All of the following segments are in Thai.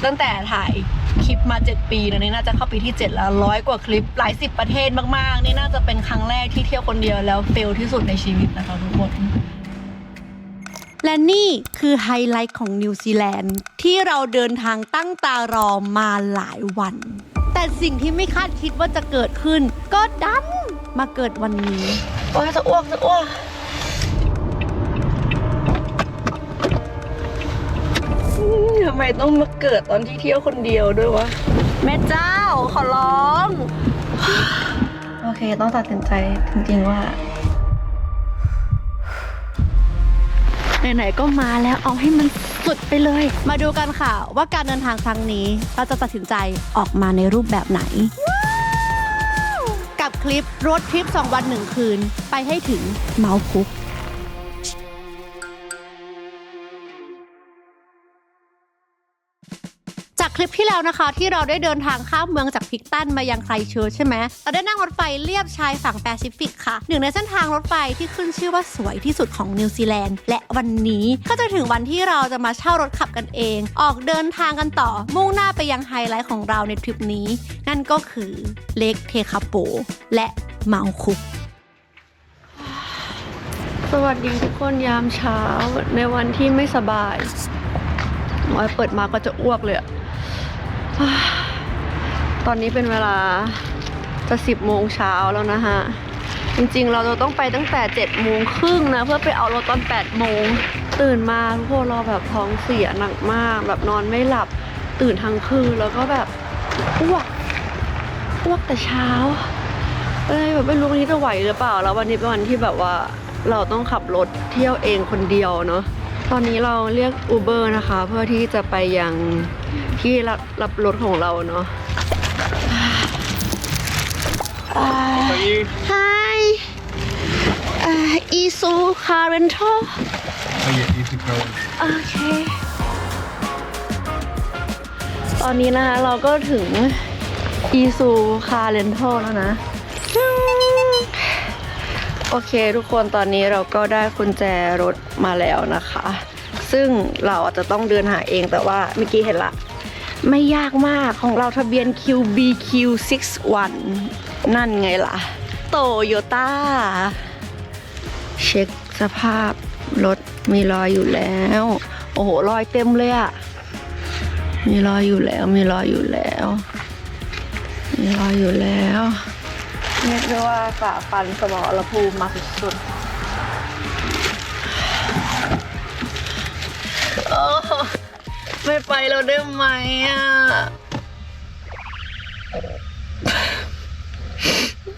ตั้งแต่ถ่ายคลิปมา7 ปีนะนี่น่าจะเข้าปีที่7แล้ว100 กว่าคลิปหลาย10 ประเทศมากๆนี่น่าจะเป็นครั้งแรกที่เที่ยวคนเดียวแล้วเฟลที่สุดในชีวิตนะคะทุกคนและนี่คือไฮไลท์ของนิวซีแลนด์ที่เราเดินทางตั้งตารอมาหลายวันแต่สิ่งที่ไม่คาดคิดว่าจะเกิดขึ้นก็ดันมาเกิดวันนี้โอ้ยจะอ้วกทำไมต้องมาเกิดตอนที่เที่ยวคนเดียวด้วยวะแม่เจ้าขอร้องโอเคต้องตัดสินใจจริงๆว่าไหนๆก็มาแล้วเอาให้มันสุดไปเลยมาดูกันค่ะว่าการเดินทางครั้งนี้เราจะตัดสินใจออกมาในรูปแบบไหนกับคลิปรถทริป2 วัน 1 คืนไปให้ถึงเมาคุกจากคลิปที่แล้วนะคะที่เราได้เดินทางข้ามเมืองจากพิกตันมายังไครสต์เชิร์ชใช่ไหมเราได้นั่งรถไฟเลียบชายฝั่งแปซิฟิกค่ะหนึ่งในเส้นทางรถไฟที่ขึ้นชื่อว่าสวยที่สุดของนิวซีแลนด์และวันนี้ก็จะถึงวันที่เราจะมาเช่ารถขับกันเองออกเดินทางกันต่อมุ่งหน้าไปยังไฮไลท์ของเราในทริปนี้นั่นก็คือเลคเทคาโปและเมาคุกสวัสดีทุกคนยามเช้าในวันที่ไม่สบายเปิดมาก็จะอ้วกเลยตอนนี้เป็นเวลาจะ10 โมงเช้าแล้วนะฮะจริงๆเราจะต้องไปตั้งแต่7 โมงครึ่งนะเพื่อไปเอารถตอน8 โมงตื่นมาทุกคนเราแบบท้องเสียหนักมากแบบนอนไม่หลับตื่นทั้งคืนแล้วก็แบบอ้วกแต่เช้าแบบไม่รู้วันนี้จะไหวหรือเปล่าแล้ววันนี้เป็นวันที่แบบว่าเราต้องขับรถเที่ยวเองคนเดียวเนาะตอนนี้เราเรียก Uber นะคะเพื่อที่จะไปยังที่รับรถของเราเนาะ Hi Isu Car Rental Easy Car โอเคตอนนี้นะคะเราก็ถึง Isu Car Rental แล้วนะโอเคทุกคนตอนนี้เราก็ได้กุญแจรถมาแล้วนะคะซึ่งเราอาจจะต้องเดินหาเองแต่ว่าเมื่อกี้เห็นละไม่ยากมากของเราทะเบียน QBQ61 นั่นไงล่ะโตโยต้าเช็คสภาพรถมีรอยอยู่แล้วโอ้โหรอยเต็มเลยอะมีรอยอยู่แล้วเรียกได้ว่าฝ่าฟันสมรภูมิมาสุดๆโอ้ไม่ไปเราได้ไหมอ่ะ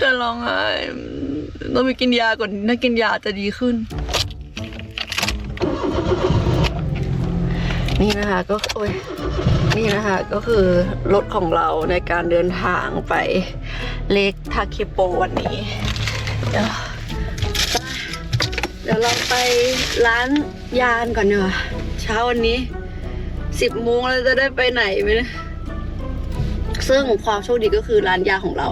จะร้องไห้ต้องไปกินยาก่อนถ้ากินยาจะดีขึ้นนี่นะคะก็คือรถของเราในการเดินทางไปเลคทาเคโปวันนี้เดี๋ยวเราไปร้านยานก่อนเนอะเช้าวันนี้10 โมงเราจะได้ไปไหนไหมนะซึ่งความโชคดีก็คือร้านยาของเรา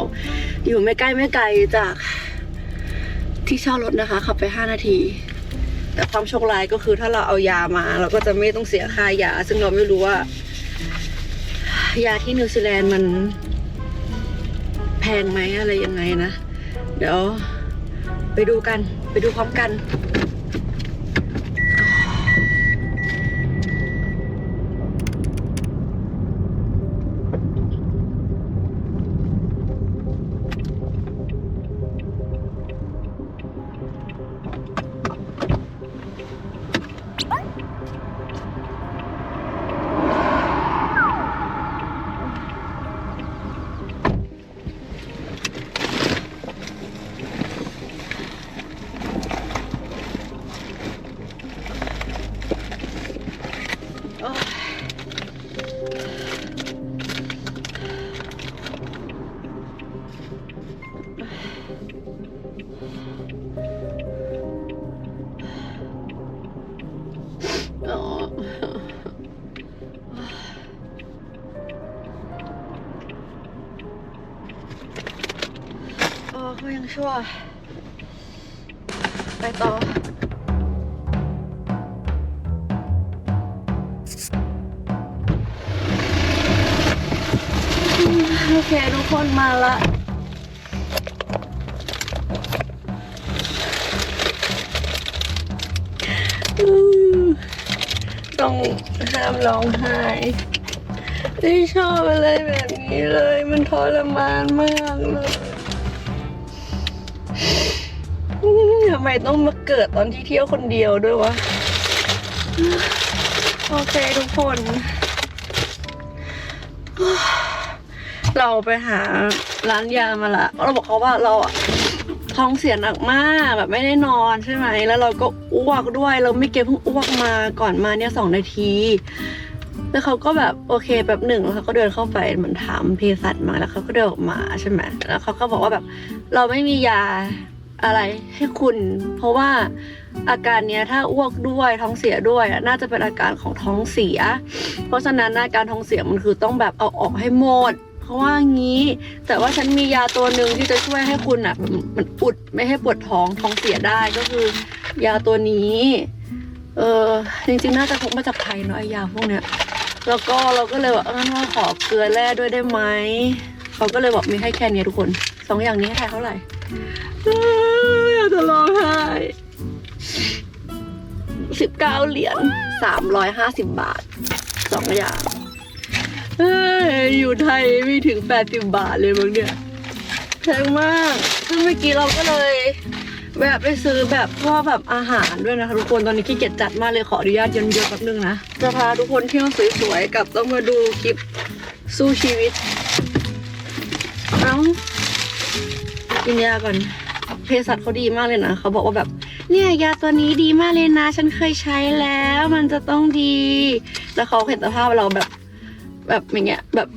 อยู่ไม่ไกลจากที่เช่ารถนะคะขับไป5 นาทีแต่ความโชคร้ายก็คือถ้าเราเอายามาเราก็จะไม่ต้องเสียค่ายาซึ่งเราไม่รู้ว่ายาที่นิวซีแลนด์มันแพงไหมอะไรยังไงนะเดี๋ยวไปดูพร้อมกันก็ยังชั่วไปต่อ โอเคทุกคนมาละต้องห้ามร้องไห้ไม่ชอบอะไรแบบนี้เลยมันทรมานมากเลยทำไมต้องมาเกิดตอนที่เที่ยวคนเดียวด้วยวะโอเคทุกคนเราไปหาร้านยามาละเราบอกเขาว่าเราอะท้องเสียหนักมากแบบไม่ได้นอนใช่ไหมแล้วเราก็อ้วกด้วยเราไม่เก็บเพิ่งอ้วกมาก่อนมาเนี่ย2 นาทีแล้วเขาก็แบบโอเคแบบหนึ่งแล้วเขาก็เดินเข้าไปเหมือนถามเภสัชมาแล้วเขาก็เดินออกมาใช่ไหมแล้วเขาก็บอกว่าแบบเราไม่มียาอะไรให้คุณ เพราะว่าอาการเนี้ยถ้าอ้วกด้วยท้องเสียด้วยน่าจะเป็นอาการของท้องเสียเพราะฉะนั้นอาการท้องเสียมันคือต้องแบบเอาออกให้หมดเพราะว่างี้แต่ว่าฉันมียาตัวหนึ่งที่จะช่วยให้คุณอ่ะมันอุดไม่ให้ปวดท้องเสียได้ก็คือยาตัวนี้จริงๆน่าจะพกมาจากไทยเนาะไอยาพวกเนี้ยแล้วก็เราก็เลยว่างั้นเราขอเกลือแร่ด้วยได้ไหมเขาก็เลยบอกมีให้แค่นี้ทุกคน2 อย่างนี้ให้ไทยเท่าไหร่อยากจะร้องไห้19 เหรียญ350 บาท2 อย่างอยู่ไทยไม่ถึง80 บาทเลยมั้งเนี่ยแพงมากซึ่งเมื่อกี้เราก็เลยแบบไปซื้อแบบพวกแบบอาหารด้วยนะคะทุกคนตอนนี้ขี้เกียจจัดมากเลยขออนุญาตเยอะๆแป๊บนึงนะจะพาทุกคนเที่ยวสวยๆกับต้องมาดูคลิปสู้ชีวิตกินยาก่อนเภสัชเขาดีมากเลยนะเขาบอกว่าแบบเนี่ยยาตัวนี้ดีมากเลยนะฉันเคยใช้แล้วมันจะต้องดีแล้วเขาเห็นสภาพเราแบบอย่างเงี้ยแบบ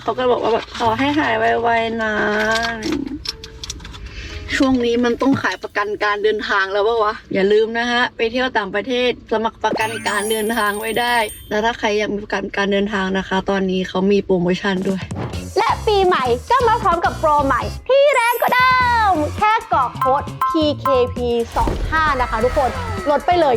เขาก็บอกว่าแบบขอให้หายไวๆนะช่วงนี้มันต้องขายประกันการเดินทางแล้วป่ะวะอย่าลืมนะฮะไปเที่ยวต่างประเทศสมัครประกันการเดินทางไว้ได้แล้วถ้าใครอยากมีประกันการเดินทางนะคะตอนนี้เขามีโปรโมชั่นด้วยและปีใหม่ก็มาพร้อมกับโปรใหม่ที่แรงกว่าเดิมแค่กรอกโค้ด PKP25 นะคะทุกคนลดไปเลย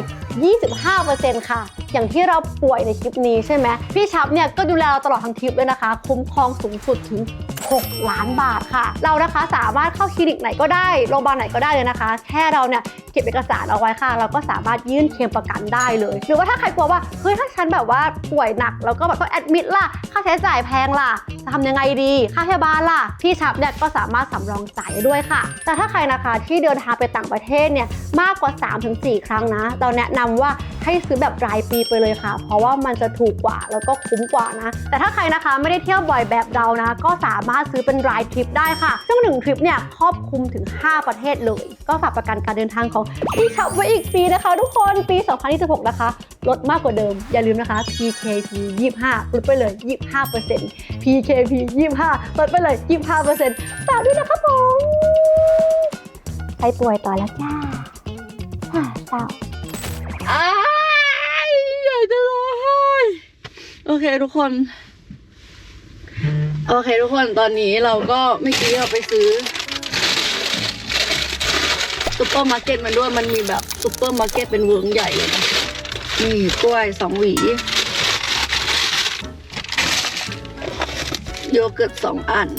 25% ค่ะอย่างที่เราป่วยในคลิปนี้ใช่ไหมพี่ชับเนี่ยก็ดูแลเราตลอดทั้งทริปเลยนะคะคุ้มครองสูงสุดถึง6 ล้านบาทค่ะเรานะคะสามารถเข้าคลินิกไหนก็ได้โรงพยาบาลไหนก็ได้เลยนะคะแค่เราเนี่ยเก็บเอกสารเอาไว้ค่ะเราก็สามารถยื่นเคลมประกันได้เลยหรือว่าถ้าใครกลัวว่าเฮ้ยถ้าฉันแบบว่าป่วยหนักแล้วก็แบบต้องแอดมิดล่ะค่าใช้จ่ายแพงล่ะจะทำยังไงดีค่าพยาบาลล่ะพี่ชับเนี่ยก็สามารถสำรองจ่ายด้วยค่ะแต่ถ้าใครนะคะที่เดินทางไปต่างประเทศเนี่ยมากกว่า 3-4 ครั้งนะเราแนะนำว่าให้ซื้อแบบรายปีไปเลยค่ะเพราะว่ามันจะถูกกว่าแล้วก็คุ้มกว่านะแต่ถ้าใครนะคะไม่ได้เที่ยวบ่อยแบบเรานะก็สามารถซื้อเป็นรายทริปได้ค่ะซึ่ง1 ทริปเนี่ยครอบคลุมถึง5 ประเทศเลยก็ฝากประกันการเดินทางของพี่ชับไว้อีกปีนะคะทุกคนปี 2026 นะคะลดมากกว่าเดิมอย่าลืมนะคะ PKP 25ลดไปเลย 25% PKP 25ลดไปเลย 25% ฝากด้วยนะคะผมไปป่วยต่อแล้วจ้าเศร้าอยากจะร้องไห้โอเคทุกคนตอนนี้เราก็เมื่อกี้เราไปซื้อซุปเปอร์มาร์เก็ตมันด้วยมันมีแบบซุปเปอร์มาร์เก็ตเป็นเวิร์กใหญ่เลยนะนี่กล้วย2 หวีโยเกิร์ต2 อัน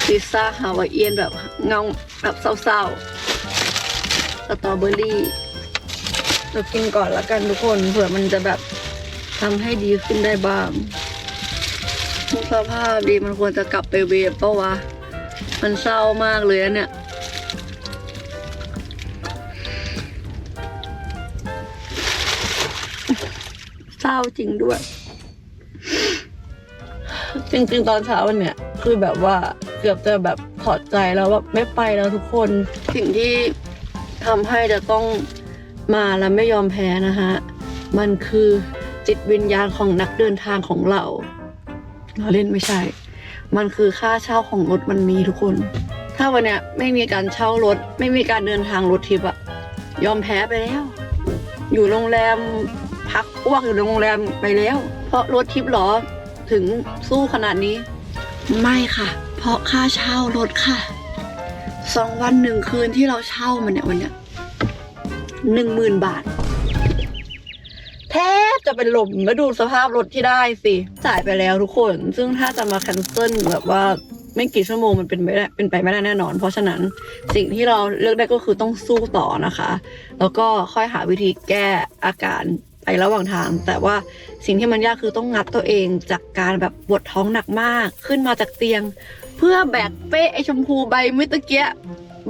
พิซซ่าฮาวายเอียนแบบเงาแบบเศร้าๆสตรอเบอรี่เรากินก่อนละกันทุกคนเผื่อมันจะแบบทำให้ดีขึ้นได้บ้างสภาพดีมันควรจะกลับไปเวฟปะวะมันเศร้ามากเลยเนี่ยเศร้าจริงด้วยจริงๆตอนเช้าวันเนี้ยคือแบบว่าเกือบจะแบบถอดใจแล้วว่าไม่ไปแล้วทุกคนสิ่งที่ทำให้จะต้องมาแล้วไม่ยอมแพ้นะฮะมันคือจิตวิญญาณของนักเดินทางของเราเล่นไม่ใช่มันคือค่าเช่าของรถวันนี้ทุกคนถ้าวันเนี้ยไม่มีการเช่ารถไม่มีการเดินทางรถทิปอะยอมแพ้ไปแล้วอยู่โรงแรมพักอ้วกอยู่โรงแรมไปแล้วเพราะรถทิปหรอถึงสู้ขนาดนี้ไม่ค่ะเพราะค่าเช่ารถค่ะ2 วัน 1 คืนที่เราเช่ามันเนี่ยวันเนี้ย10,000 บาท แทบจะเป็นลมแล้วดูสภาพรถที่ได้สิจ่ายไปแล้วทุกคนซึ่งถ้าจะมาแคนเซิลแบบว่าไม่กี่ชั่วโมงมันเป็นไปไม่ได้แน่นอน เพราะฉะนั้นสิ่งที่เราเลือกได้ก็คือต้องสู้ต่อนะคะ แล้วก็ค่อยหาวิธีแก้อาการไประหว่างทางแต่ว่าสิ่งที่มันยากคือต้องงัดตัวเองจากการแบบปวดท้องหนักมากขึ้นมาจากเตียง เพื่อแบกเป้ไอชมพูใบเมื่อกี้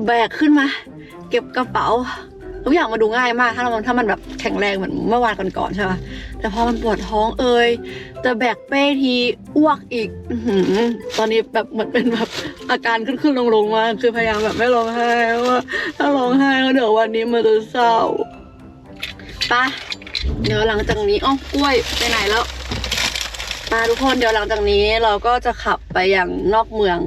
แบกขึ้นมาเก็บกระเป๋าทุกอย่างมาดูง่ายมากถ้ามันแบบแข็งแรงเหมือนเมื่อวานก่อนๆใช่ปะแต่พอมันปวดท้องแต่แบกเป้ทีอ้วกอีกตอนนี้แบบเหมือนเป็นแบบอาการขึ้นลงมาคือพยายามแบบไม่ร้องไห้ว่าถ้าร้องไห้แล้วเดี๋ยววันนี้มันจะเศร้าไปเดี๋ยวหลังจากนี้กล้วยไปไหนแล้วมาทุกคนเดี๋ยวหลังจากนี้เราก็จะขับไปยังนอกเมือง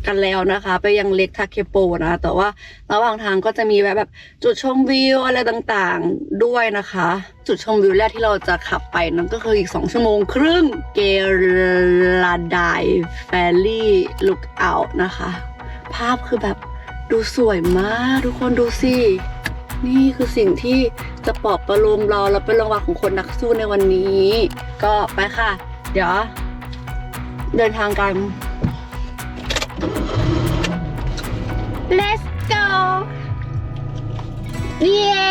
กันแล้วนะคะไปยังเลคทาเคโปนะแต่ว่าระหว่างทางก็จะมีแบบจุดชมวิวอะไรต่างๆด้วยนะคะจุดชมวิวแรกที่เราจะขับไปนั่นก็คืออีก2 ชั่วโมงครึ่งเกลาไดแฟลี่ลุกเอาท์นะคะภาพคือแบบดูสวยมากทุกคนดูสินี่คือสิ่งที่จะปลอบประโลมเราและเป็นรางวัลของคนนักสู้ในวันนี้ก็ไปค่ะเดี๋ยวเดินทางกัน Let's go เย้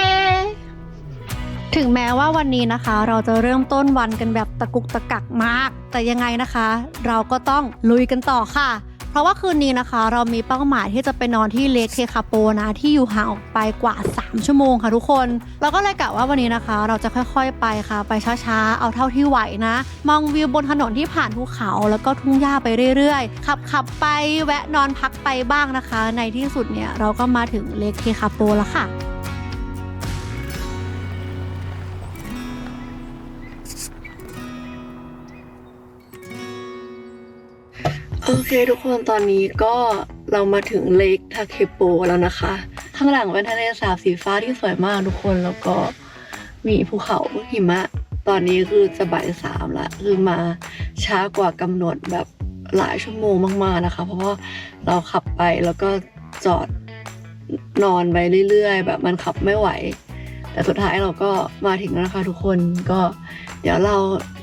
ถึงแม้ว่าวันนี้นะคะเราจะเริ่มต้นวันกันแบบตะกุกตะกักมากแต่ยังไงนะคะเราก็ต้องลุยกันต่อค่ะเพราะว่าคืนนี้นะคะเรามีเป้าหมายที่จะไปนอนที่เลคเทคาโปนะที่อยู่ห่างออกไปกว่า3 ชั่วโมงค่ะทุกคนเราก็เลยกะว่าวันนี้นะคะเราจะค่อยๆไปค่ะไปช้าๆเอาเท่าที่ไหวนะมองวิวบนถนนที่ผ่านภูเขาแล้วก็ทุ่งหญ้าไปเรื่อยๆขับไปแวะนอนพักไปบ้างนะคะในที่สุดเนี่ยเราก็มาถึงเลคเทคาโปแล้วค่ะโอเคทุกคนตอนนี้ก็เรามาถึงเลคทาเคโปแล้วนะคะข้างหลังเป็นทะเลสาบสีฟ้าที่สวยมากทุกคนแล้วก็มีภูเขาหิมะตอนนี้คือจะบ่าย 3ละคือมาช้ากว่ากำหนดแบบหลายชั่วโมงมากๆนะคะเพราะว่าเราขับไปแล้วก็จอดนอนไปเรื่อยๆแบบมันขับไม่ไหวแต่สุดท้ายเราก็มาถึงแล้วนะคะทุกคนก็เดี๋ยวเรา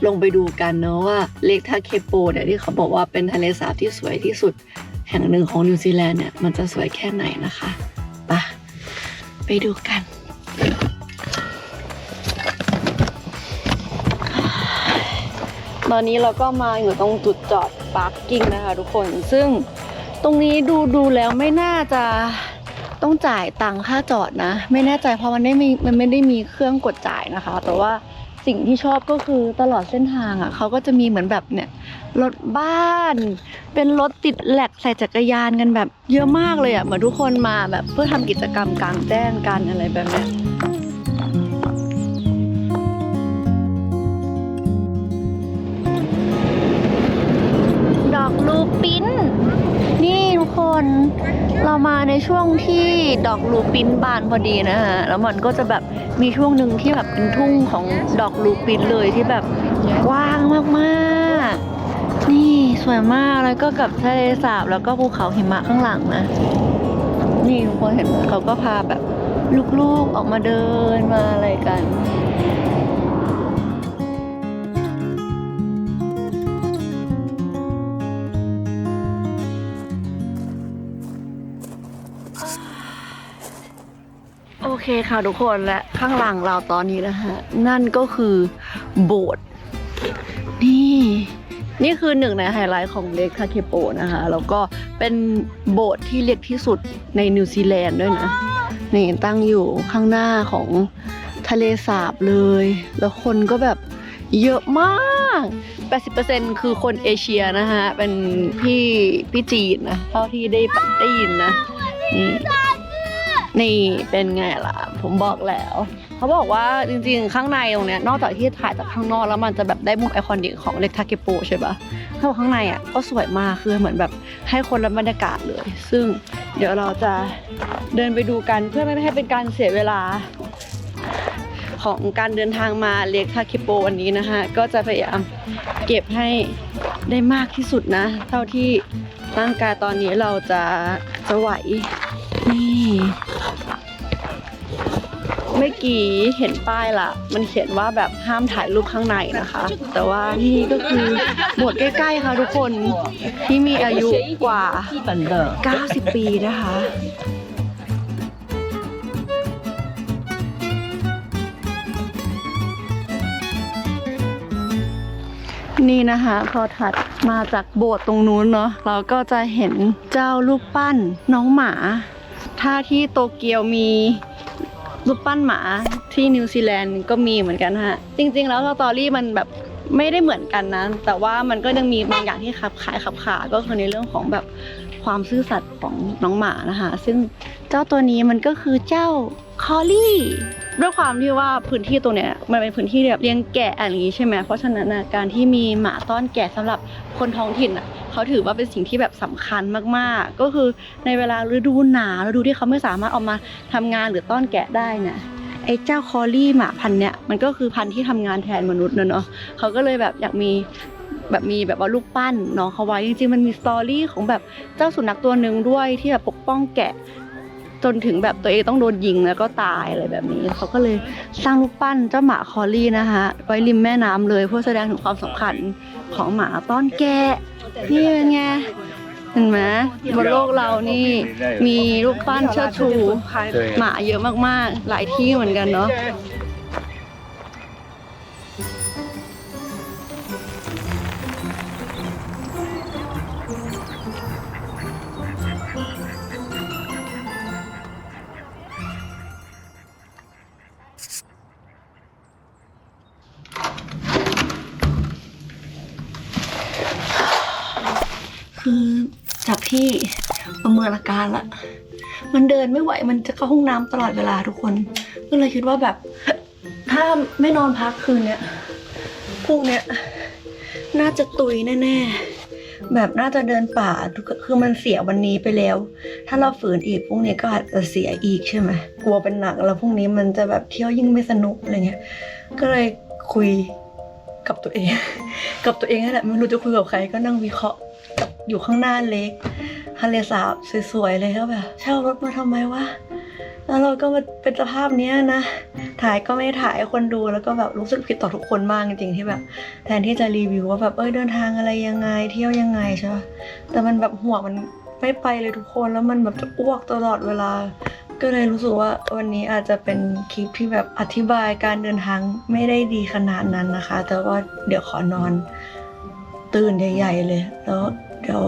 ลงไปดูกันเนอะว่าเลคทาเคโปเนี่ยที่เขาบอกว่าเป็นทะเลสาบที่สวยที่สุดแห่งหนึ่งของนิวซีแลนด์เนี่ยมันจะสวยแค่ไหนนะคะไปดูกันตอนนี้เราก็มาอยู่ตรงจุดจอดพาร์กิ้งนะคะทุกคนซึ่งตรงนี้ดูแล้วไม่น่าจะต้องจ่ายตังค่าจอดนะไม่แน่ใจเพราะมันไม่ได้มีเครื่องกดจ่ายนะคะแต่ว่าสิ่งที่ชอบก็คือตลอดเส้นทางอ่ะเขาก็จะมีเหมือนแบบเนี่ยรถบ้านเป็นรถติดแหลกใส่จักรยานกันแบบเยอะมากเลยอ่ะเหมือนทุกคนมาแบบเพื่อทำกิจกรรมกลางแจ้งกันอะไรแบบนี้ดอกลูปิ้นนี่ทุกคนเรามาในช่วงที่ดอกลูปิ้นบานพอดีนะฮะแล้วมันก็จะแบบมีช่วงหนึ่งที่แบบเป็นทุ่งของดอกลูปิ้นเลยที่แบบกว้างมากๆนี่สวยมากแล้วก็กับทะเลสาบแล้วก็ภูเขาหิมะข้างหลังนะนี่ทุกคนเห็นไหมเขาก็พาแบบลูกๆออกมาเดินมาอะไรกันโอเคค่ะทุกคนและข้างหลังเราตอนนี้นะฮะนั่นก็คือโบสถ์นี่คือหนึ่งในไฮไลท์ของเลคทาเคโปนะคะแล้วก็เป็นโบสถ์ที่เล็กที่สุดในนิวซีแลนด์ด้วยนะนี่ตั้งอยู่ข้างหน้าของทะเลสาบเลยแล้วคนก็แบบเยอะมาก 80% คือคนเอเชียนะฮะเป็นพี่จีนนะเท่าที่ได้ยินนะนี่เป็นไงล่ะผมบอกแล้วเขาบอกว่าจริงๆข้างในตรงเนี้ยนอกจากที่ถ่ายจากข้างนอกแล้วมันจะแบบได้มุมไอคอนิกของเลคทาเคโปใช่ปะเขาบอกข้างในอ่ะก็สวยมากคือเหมือนแบบให้คนรับบรรยากาศเลยซึ่งเดี๋ยวเราจะเดินไปดูกันเพื่อไม่ให้เป็นการเสียเวลาของการเดินทางมาเลคทาเคโปวันนี้นะคะก็จะพยายามเก็บให้ได้มากที่สุดนะเท่าที่ร่างกายตอนนี้เราจะไหวนี่ มื่อกี้เห็นป้ายละมันเขียนว่าแบบห้ามถ่ายรูปข้างในนะคะ แต่ว่านี่ก็คือโบสถ์ใกล้ๆค่ะทุกคนที่มีอายุกว่า 90 ปีนะคะ นี่นะคะพอถัดมาจากโบสถ์ตรงนู้นเนาะเราก็จะเห็นเจ้ารูปปั้นน้องหมาถ้าที่โตเกียวมีรูปปั้นหมาที่นิวซีแลนด์ก็มีเหมือนกันฮะจริงๆแล้วสตอรี่มันแบบไม่ได้เหมือนกันนะแต่ว่ามันก็ยังมีบางอย่างที่ขับขายขับขาก็คือในเรื่องของแบบความซื่อสัตย์ของน้องหมานะคะซึ่งเจ้าตัวนี้มันก็คือเจ้าคอลลี่ด้วยความที่ว่าพื้นที่ตรงเนี้ยมันเป็นพื้นที่แบบเลี้ยงแกะอะไรอย่างนี้ใช่ไหมเพราะฉะนั้นการที่มีหมาต้อนแกะสำหรับคนท้องถิ่นเขาถือว่าเป็นสิ่งที่แบบสำคัญมากๆก็คือในเวลาฤดูหนาวฤดูที่เขาไม่สามารถออกมาทำงานหรือต้อนแกะได้นะไอ้เจ้าคอลลี่หมาพันธุ์เนี้ยมันก็คือพันธุ์ที่ทำงานแทนมนุษย์เนาะเขาก็เลยแบบอยากมีแบบว่าลูกปั้นน้องเขาไว้จริงๆมันมีสตอรี่ของแบบเจ้าสุนัขตัวหนึ่งด้วยที่แบบปกป้องแกะจนถึงแบบตัวเองต้องโดนยิงแล้วก็ตายอะไรแบบนี้เขาก็เลยสร้างรูปปั้นเจ้าหมาคอลลี่นะคะไว้ริมแม่น้ำเลยเพื่อแสดงถึงความสำคัญของหมาต้อนแกะนี่เป็นไงเห็นไหมบนโลกเรานี่มีรูปปั้นเชิดชูหมาเยอะมากๆหลายที่เหมือนกันเนาะคือจากที่ประเมินอาการละมันเดินไม่ไหวมันจะเข้าห้องน้ำตลอดเวลาทุกคนก็เลยคิดว่าแบบถ้าไม่นอนพักคืนเนี้ยพรุ่งเนี้ยน่าจะตุยแน่ๆแบบน่าจะเดินป่าคือมันเสียวันนี้ไปแล้วถ้าเราฝืนอีกพรุ่งนี้ก็อาจจะเสียอีกใช่ไหมกลัวเป็นหนักแล้วพรุ่งนี้มันจะแบบเที่ยวยิ่งไม่สนุกอะไรเงี้ยก็เลยคุยกับตัวเองนั่นแหละไม่รู้จะคุยกับใครก็นั่งวิเคราะห์อยู่ข้างหน้าเล็กทะเลสาบสวยๆเลยก็แบบเช่ารถมาทำไมวะแล้วเราก็มาเป็นสภาพเนี้ยนะถ่ายก็ไม่ถ่ายคนดูแล้วก็แบบรู้สึกผิดต่อทุกคนมากจริงๆที่แบบแทนที่จะรีวิวว่าแบบเดินทางอะไรยังไงเที่ยวยังไงใช่ปะแต่มันแบบหัวมันไม่ไปเลยทุกคนแล้วมันแบบจะอ้วกตลอดเวลาก็เลยรู้สึกว่าวันนี้อาจจะเป็นคลิปที่แบบอธิบายการเดินทางไม่ได้ดีขนาดนั้นนะคะแต่ว่าเดี๋ยวขอนอนตื่นใหญ่ๆเลยแล้วเดี๋ยว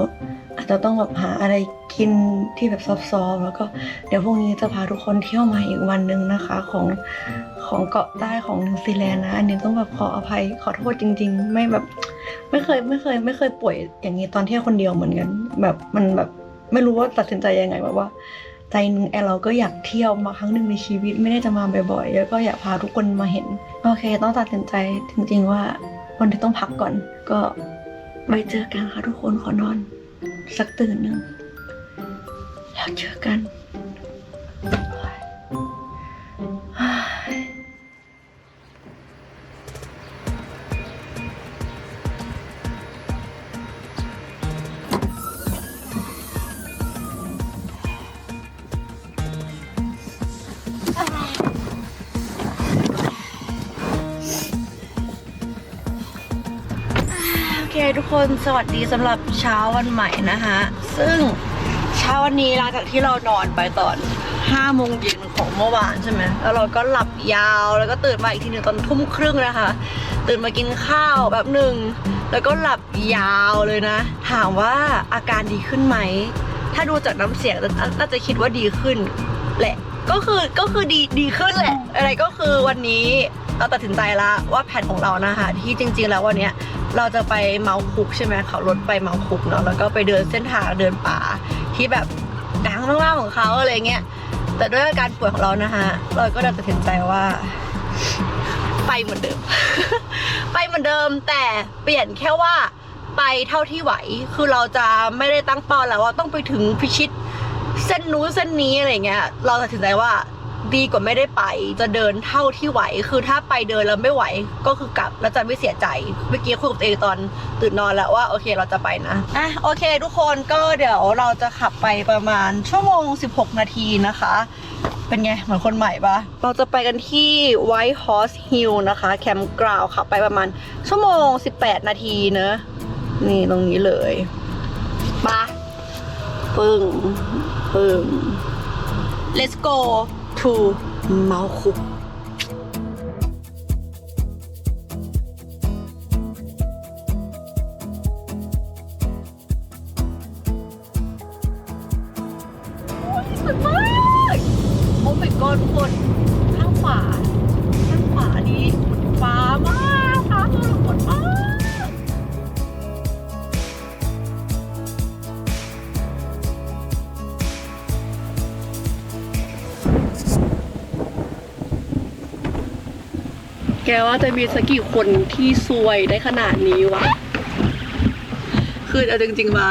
อาจจะต้องแบบหาอะไรกินที่แบบซอฟต์ๆแล้วก็เดี๋ยวพรุ่งนี้จะพาทุกคนเที่ยวมาอีกวันหนึ่งนะคะของเกาะใต้ของนิวซีแลนด์นะอันนี้ต้องแบบขออภัยขอโทษจริงๆไม่เคยป่วยอย่างนี้ตอนเที่ยวคนเดียวเหมือนกันแบบมันแบบไม่รู้ว่าตัดสินใจยังไงแบบว่าใจนึงเราก็อยากเที่ยวมาครั้งหนึ่งในชีวิตไม่ได้จะมาบ่อยๆแล้วก็อยากพาทุกคนมาเห็นโอเคต้องตัดสินใจจริงๆว่าวันที่ต้องพักก่อนก็ไว้เจอกันค่ะทุกคนขอนอนสักตื่นหนึ่งแล้วเจอกัน ทุกคนสวัสดีสำหรับเช้าวันใหม่นะคะซึ่งเช้าวันนี้หลังจากที่เรานอนไปตอน5 โมงเย็นของเมื่อวานใช่ไหมแล้วเราก็หลับยาวแล้วก็ตื่นมาอีกทีหนึ่งตอน 20:30นะคะตื่นมากินข้าวแบบหนึ่งแล้วก็หลับยาวเลยนะถามว่าอาการดีขึ้นไหมถ้าดูจากน้ำเสียงน่าจะคิดว่าดีขึ้นแหละก็คือดีขึ้นแหละอะไรก็คือวันนี้เราตัดสินใจแล้วว่าแผนของเรานะคะที่จริงๆแล้ววันนี้เราจะไปเมาคุกใช่ไหมขับรถไปเมาคุกเนาะแล้วก็ไปเดินเส้นทางเดินป่าที่แบบดังมากๆของเขาอะไรเงี้ยแต่ด้วยอาการป่วยของเรานะคะเราก็ตัดสินใจว่าไปเหมือนเดิม ไปเหมือนเดิมแต่เปลี่ยนแค่ว่าไปเท่าที่ไหวคือเราจะไม่ได้ตั้งเป้าแล้วว่าต้องไปถึงพิชิตเส้นนู้นเส้นนี้อะไรเงี้ยเราตัดสินใจว่าดีกว่าไม่ได้ไปจะเดินเท่าที่ไหวคือถ้าไปเดินแล้วไม่ไหวก็คือกลับแล้วจะไม่เสียใจเมื่อกี้คุยกับตัวเองตอนตื่นนอนแล้วว่าโอเคเราจะไปนะโอเคทุกคนก็เดี๋ยวเราจะขับไปประมาณ1 ชั่วโมง 16 นาทีนะคะ เป็นไงเหมือนคนใหม่ปะเราจะไปกันที่ White Horse Hill นะคะแคมป์กราวด์ค่ะไปประมาณชั่วโมง18 นาทีเนอะนี่ตรงนี้เลยปะปึ้ง let's go to Mount Cookสวยมากโอ้ my god ทุกคนข้างขวานี้ฟ้ามากฟ้าสวยมากแกว่าจะมีสักกี่คนที่ซวยได้ขนาดนี้วะคือเอาจริงๆมา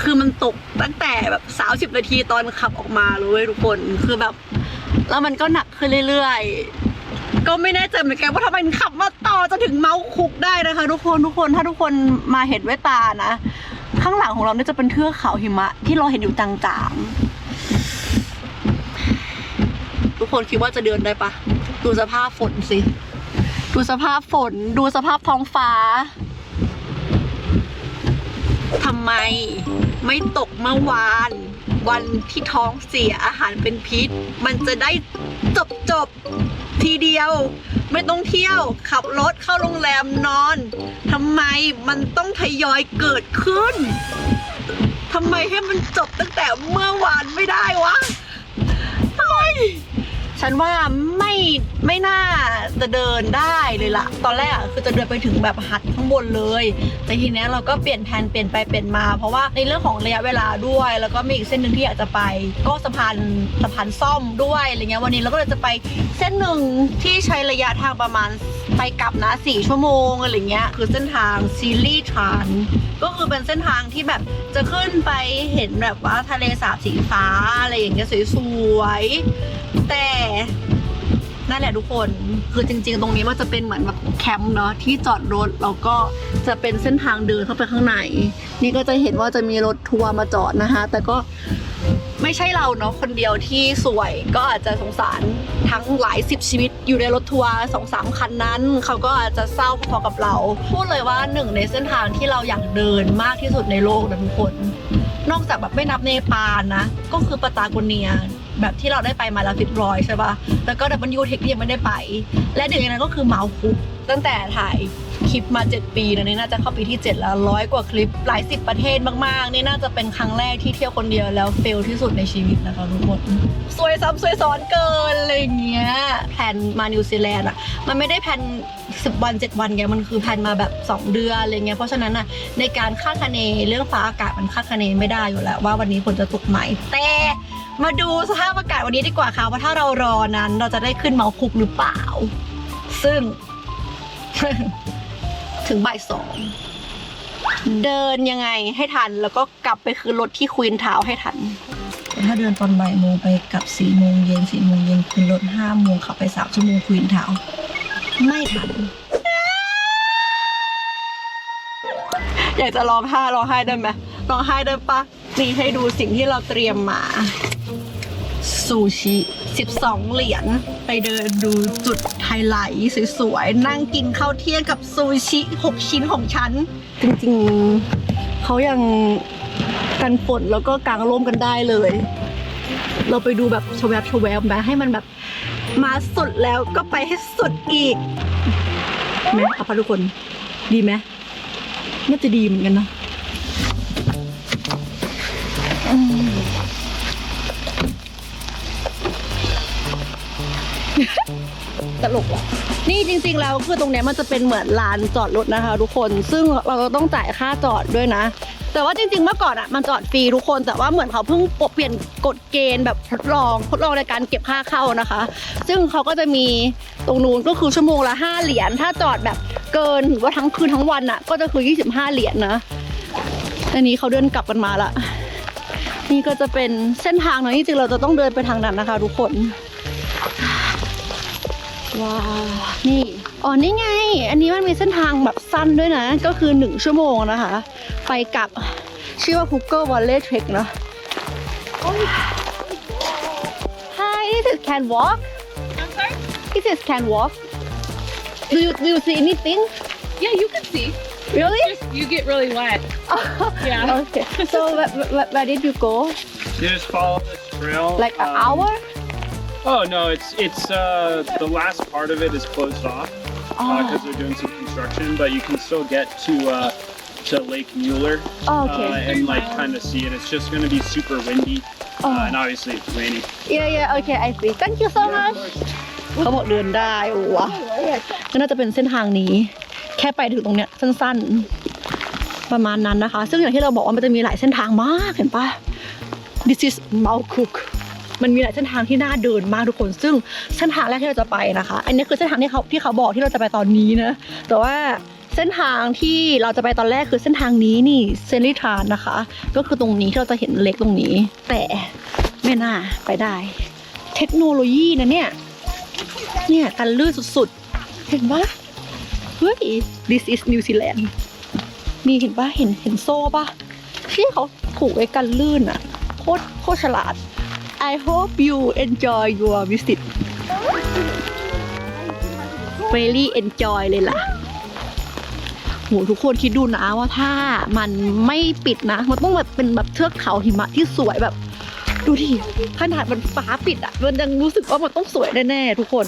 คือมันตกตั้งแต่แบบ30 นาทีตอนขับออกมาเลยทุกคนคือแบบแล้วมันก็หนักขึ้นเรื่อยๆก็ไม่แน่ใจเหมือนกันว่าทำไมขับมาต่อจนถึงเมาส์คุกได้นะคะทุกคนถ้าทุกคนมาเห็นด้วยตานะข้างหลังของเราเนี่ยจะเป็นเทือกเขาหิมะที่เราเห็นอยู่จางๆทุกคนคิดว่าจะเดินได้ปะดูสภาพฝนสิดูสภาพฝนดูสภาพท้องฟ้าทำไมไม่ตกเมื่อวานวันที่ท้องเสียอาหารเป็นพิษมันจะได้จบทีเดียวไม่ต้องเที่ยวขับรถเข้าโรงแรมนอนทำไมมันต้องทยอยเกิดขึ้นทำไมให้มันจบตั้งแต่เมื่อวานไม่ได้วะทำไมฉันว่าไม่น่าจะเดินได้เลยล่ะตอนแรกคือจะเดินไปถึงแบบหัดข้างบนเลยแต่ทีนี้เราก็เปลี่ยนแผนเปลี่ยนไปเปลี่ยนมาเพราะว่าในเรื่องของระยะเวลาด้วยแล้วก็มีอีกเส้นหนึ่งที่อยากจะไปก็สะพานซ่อมด้วยอะไรเงี้ยวันนี้เราก็เลยจะไปเส้นหนึ่งที่ใช้ระยะทางประมาณไปกลับนะ4 ชั่วโมงอะไรเงี้ยคือเส้นทางซีรีส์ทรานก็คือเป็นเส้นทางที่แบบจะขึ้นไปเห็นแบบว่าทะเลสาบสีฟ้าอะไรอย่างเงี้ยสวยๆแต่นั่นแหละทุกคนคือจริงๆตรงนี้มันจะเป็นเหมือนแบบแคมป์เนาะที่จอดรถแล้วก็จะเป็นเส้นทางเดินเข้าไปข้างในนี่ก็จะเห็นว่าจะมีรถทัวร์มาจอดนะคะแต่ก็ไม่ใช่เราเนาะคนเดียวที่สวยก็อาจจะสงสารทั้งหลาย10 ชีวิตอยู่ในรถทัวร์2-3 คันนั้นเขาก็อาจจะเศร้าพอๆกับเราพูดเลยว่าหนึ่งในเส้นทางที่เราอยากเดินมากที่สุดในโลกนะทุกคนนอกจากแบบไม่นับเนปาลนะก็คือปาตาโกเนียแบบที่เราได้ไปมาแล้ว1000ใช่ปะแล้วก็WTXที่ยังไม่ได้ไปและหนึ่งในนั้นก็คือเมาส์คุกตั้งแต่ถ่ายคลิปมา7 ปีนะนี่น่าจะเข้าปีที่7แล้ว100 กว่าคลิปหลาย10 ประเทศมากๆนี่น่าจะเป็นครั้งแรกที่เที่ยวคนเดียวแล้วเฟลที่สุดในชีวิตนะคะทุกคนซวยซ้ำซวยซ้อนเกินอะไรเงี้ยแผนมานิวซีแลนด์อะมันไม่ได้แผน10 วัน 7 วันไงมันคือแผนมาแบบ2 เดือนอะไรเงี้ยเพราะฉะนั้นอะในการคาดคะเนเรื่องฟ้าอากาศมันคาดคะเนไม่ได้อยู่แล้วว่าวันนี้ฝนจะตกไหมแต่มาดูสภาพอากาศวันนี้ดีกว่าค่ะว่าถ้าเรารอนั้นเราจะได้ขึ้นเมาส์คุกหรือเปล่าซึ่ง ถึงบ่าย 2เดินยังไงให้ทันแล้วก็กลับไปคืนรถที่ควีนทาวน์ให้ทันถ้าเดินตอนบ่ายโมงไปกลับ4 โมงเย็นคืนรถ5 โมงขับไป3 ชั่วโมงควีนทาวน์ไม่ทัน อยากจะร้องไห้ได้ไหมร้องไห้ได้ปะนี่ให้ดูสิ่งที่เราเตรียมมาซูชิ12 เหรียญไปเดินดูจุดไฮไลท์สวยๆนั่งกินข้าวเที่ยงกับซูชิ6 ชิ้นของฉันจริงๆเขายังกันฝนแล้วก็กางร่มกันได้เลยเราไปดูแบบชแวบแบบให้มันแบบมาสุดแล้วก็ไปให้สุดอีกไหมครับทุกคนดีไหมน่าจะดีเหมือนกันนะตลกว่ะนี่จริงๆแล้วคือตรงเนี้ยมันจะเป็นเหมือนลานจอดรถนะคะทุกคนซึ่งเราต้องจ่ายค่าจอดด้วยนะแต่ว่าจริงๆเมื่อก่อนอ่ะมันจอดฟรีทุกคนแต่ว่าเหมือนเขาเพิ่งเปลี่ยนกฎเกณฑ์แบบทดลองในการเก็บค่าเข้านะคะซึ่งเขาก็จะมีตรงนู้นก็คือชั่วโมงละ5 เหรียญถ้าจอดแบบเกินหรือว่าทั้งคืนทั้งวันอ่ะก็จะคือ25 เหรียญนะอันนี้เขาเดินกลับกันมาละนี่ก็จะเป็นเส้นทางนะจริงๆเราจะต้องเดินไปทางนั้นนะคะทุกคนว้าวนี่อ๋อนี่ไงอันนี้มันมีเส้นทางแบบสั้นด้วยนะก็คือ1 ชั่วโมงนะคะไปกลับชื่อว่า Hooker Valley Trek นะ Hi this is can walk. I'm sorry? This is can walk. Do you see anything? Yeah, you can see. Really? Just you get really wet. Yeah. Okay. So where did you go? You just follow this trail. Like an hour? Oh no, it's the last part of it is closed off because they're doing some construction, but you can still get to Lake Mueller Oh, okay. and like kind of see it. It's just going to be super windy and obviously it's rainy. Yeah. Okay, I see. Thank you so much. เขาบอกเดินได้วะก็น่าจะเป็นเส้นทางนี้ แค่ไปถึงตรงเนี้ยสั้นๆ ประมาณนั้นนะคะ ซึ่งอย่างที่เราบอกว่ามันจะมีหลายเส้นทางมากเห็นปะ This is Mount Cook มันมีหลายเส้นทางที่น่าเดินมากทุกคน ซึ่งเส้นทางแรกที่เราจะไปนะคะ อันนี้คือเส้นทางที่เขาบอกที่เราจะไปตอนนี้นะ แต่ว่าเส้นทางที่เราจะไปตอนแรกคือเส้นทางนี้นี่เซนริทานนะคะ ก็คือตรงนี้ที่เราจะเห็นเล็กตรงนี้ แต่ไม่น่าไปได้ เทคโนโลยีนะเนี่ยกันลื่นสุดๆ เห็นปะเฮ้ย this is New Zealand นี่เห็นปะเห็นโซ่ปะที่เขาผูกไว้กันลื่นอ่ะโคตรฉลาด I hope you enjoy your visit really enjoy เลยล่ะโหทุกคนคิดดูนะว่าถ้ามันไม่ปิดนะมันต้องแบบเป็นแบบเทือกเขาหิมะที่สวยแบบดูดิขนาดมันฟ้าปิดอ่ะมันยังรู้สึกว่ามันต้องสวยแน่ๆทุกคน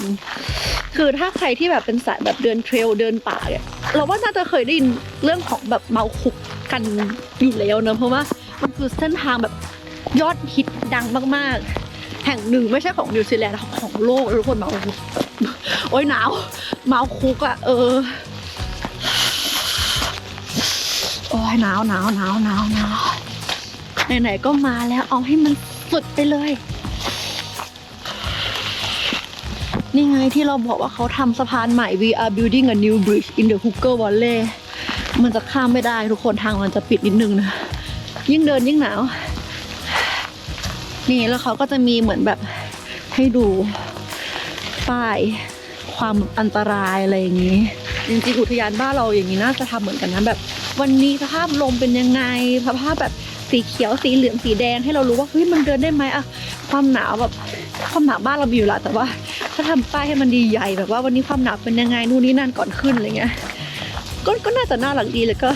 คือถ้าใครที่แบบเป็นสายแบบเดินเทรลเดินป่าเนี่ยเราว่าน่าจะเคยได้ยินเรื่องของแบบเมาคุกกันอยู่แล้วเนอะเพราะว่ามันคือเส้นทางแบบยอดฮิตดังมากๆแห่งหนึ่งไม่ใช่ของนิวซีแลนด์ของโลกทุกคนเมาคุกโอ้ยหนาวเมาคุกอ่ะโอ้ยหนาวไหนๆก็มาแล้วเอาให้มันสุดไปเลยนี่ไงที่เราบอกว่าเขาทำสะพานใหม่ We are building a new bridge in the Hooker Valley มันจะข้ามไม่ได้ทุกคนทางมันจะปิดนิดนึงนะยิ่งเดินยิ่งหนาวนี่แล้วเขาก็จะมีเหมือนแบบให้ดูป้ายความอันตรายอะไรอย่างนี้จริงๆอุทยานบ้านเราอย่างนี้น่าจะทำเหมือนกันนะแบบวันนี้สภาพลมเป็นยังไงสภาพแบบสีเขียวสีเหลืองสีแดงให้เรารู้ว่าเฮ้ยมันเดินได้ไหมอะความหนาวแบบความหนาวบ้านเรามีอยู่แล้วแต่ว่าถ้าทำป้ายให้มันดีใหญ่แบบว่าวันนี้ความหนาวเป็นยังไงนู่นนี่นั่นก่อนขึ้นอะไรเงี้ยก็น่าจะน่ารักดีแล้วก็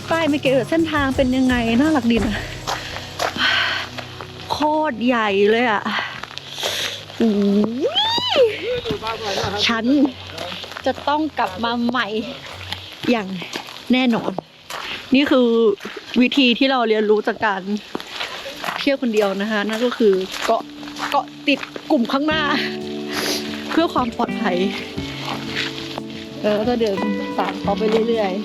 ป้ายไม่เกี่ยวกับเส้นทางเป็นยังไงน่ารักดีนะโคตรใหญ่เลยอะฉันจะต้องกลับมาใหม่อย่างแน่นอนนี่คือวิธีที่เราเรียนรู้จากการเที่ยวคนเดียวนะคะนั่นก็คือเกาะติดกลุ่มข้างหน้าเพื่อความปลอดภัยก็เดินตามเขาไปเรื่อยๆ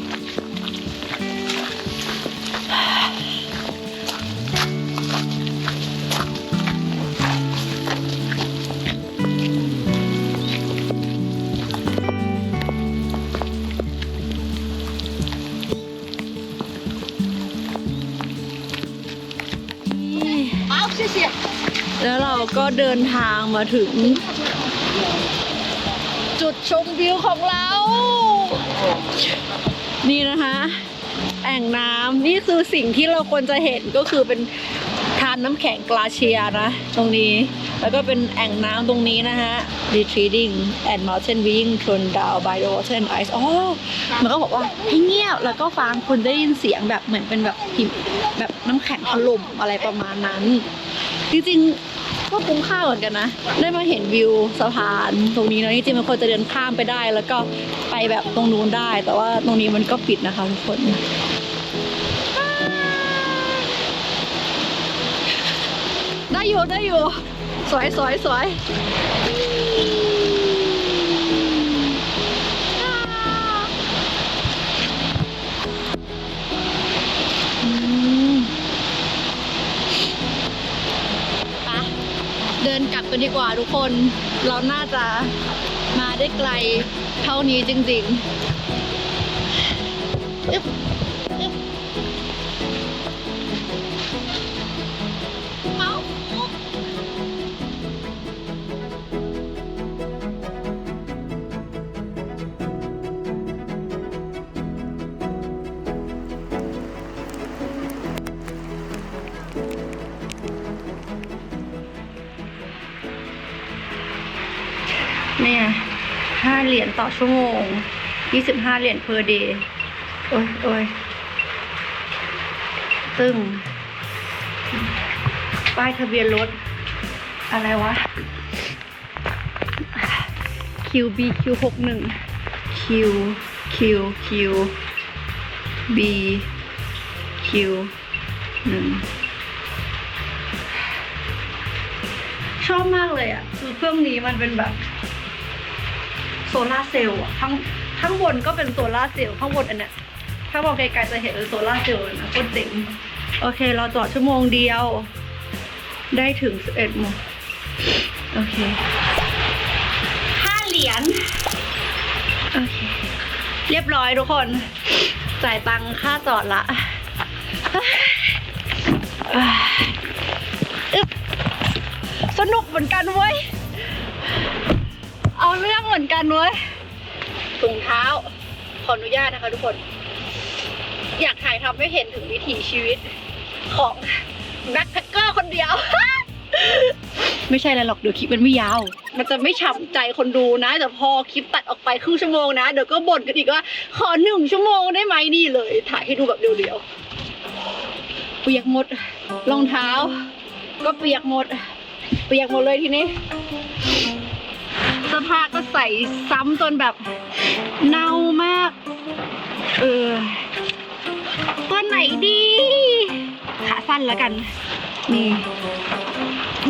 แล้วเราก็เดินทางมาถึงจุดชมวิวของเรานี่นะคะแอ่งน้ำนี่คือสิ่งที่เราควรจะเห็นก็คือเป็นทานน้ำแข็งกลาเชียนะตรงนี้แล้วก็เป็นแอ่งน้ำตรงนี้นะฮะ retreating and mountain being thrown down by the water and ice มันก็บอกว่าให้เงียบแล้วก็ฟังคุณได้ยินเสียงแบบเหมือนเป็นแบบหิมแบบน้ำแข็งถล่มอะไรประมาณนั้นจริงๆก็คุ้มค่าเหมือนกันนะได้มาเห็นวิวสะพานตรงนี้นะจริงๆมันควรจะเดินข้ามไปได้แล้วก็ไปแบบตรงนู้นได้แต่ว่าตรงนี้มันก็ปิดนะคะทุกคนได้อยู่สวยเดินกลับกันดีกว่าทุกคนเราน่าจะมาได้ไกลเท่านี้จริงๆ เนี่ย5 เหรียญต่อชั่วโมง25 เหรียญ per day โอ้ยตึ้งป้ายทะเบียนรถอะไรวะ QBQ61 QBQ1 ชอบมากเลยอ่ะคือเครื่องนี้มันเป็นแบบโซล่าร์เซลล์อ่ะข้างบนก็เป็นโซล่าร์เซลล์ข้างบนอันเนี้ยถ้ามองไกลๆจะเห็นเป็นโซล่าร์เซลล์นะโคตรเจ๋งโอเคเราจอดชั่วโมงเดียวได้ถึง11 โมงโอเค5 เหรียญโอเคเรียบร้อยทุกคนจ่ายตังค่าจอดละสนุกเหมือนกันเว้ยเอาเรื่องเหมือนกันเว้ยถุงเท้าขออนุญาตนะคะทุกคนอยากถ่ายทำให้เห็นถึงวิถีชีวิตของแบ็คแพคเกอร์คนเดียว ไม่ใช่อะไรหรอกเดี๋ยวคลิปมันไม่ยาวมันจะไม่ฉ่ำใจคนดูนะแต่พอคลิปตัดออกไปครึ่งชั่วโมงนะเดี๋ยวก็บ่นกันอีกว่าขอ1 ชั่วโมงได้ไหมนี่เลยถ่ายให้ดูแบบเดียวๆเปียกหมดรองเท้าก็เปียกหมดเลยทีนี้เสื้อผ้าก็ใส่ซ้ำจนแบบเน่ามากตัวไหนดีขาสั้นแล้วกันนี่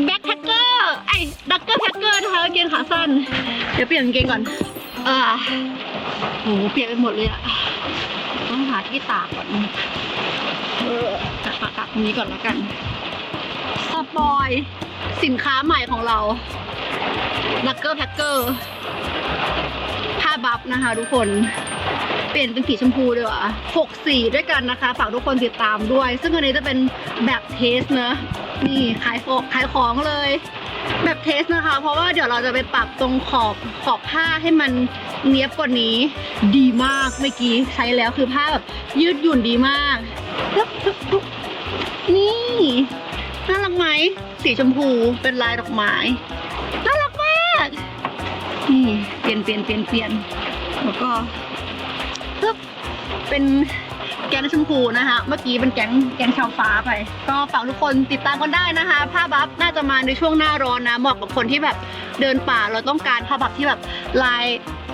แบ็คแพคเกอร์ดักเกอร์แพคเกอร์นะคะกางเกงขาสั้นเดี๋ยวเปลี่ยนกางเกงก่อนโหเปียกไปหมดเลยอะต้องหาที่ตากก่อนตากตรงนี้ก่อนแล้วกันสปอยสินค้าใหม่ของเราดักเกอร์แพคเกอร์ผ้าบัฟนะคะทุกคนเปลี่ยนเป็นสีชมพูด้วยว่ะ6 สีด้วยกันนะคะฝากทุกคนติดตามด้วยซึ่งอันนี้จะเป็นแบบเทสนะนี่ขายของเลยแบบเทสนะคะเพราะว่าเดี๋ยวเราจะไปปรับตรงขอบผ้าให้มันเนียบกว่านี้ดีมากเมื่อกี้ใช้แล้วคือผ้าแบบยืดหยุ่นดีมากนี่น่ารักไหมสีชมพูเป็นลายดอกไม้น่ารักมากนี่เปลี่ยนแล้วก็เป็นแก๊งชมพูนะคะเมื่อกี้เป็นแก๊งชาวฟ้าไปก็ฝากทุกคนติดตามกันได้นะคะผ้าบัฟน่าจะมาในช่วงหน้าร้อนนะเหมาะกับคนที่แบบเดินป่าเราต้องการผ้าบัฟที่แบบลาย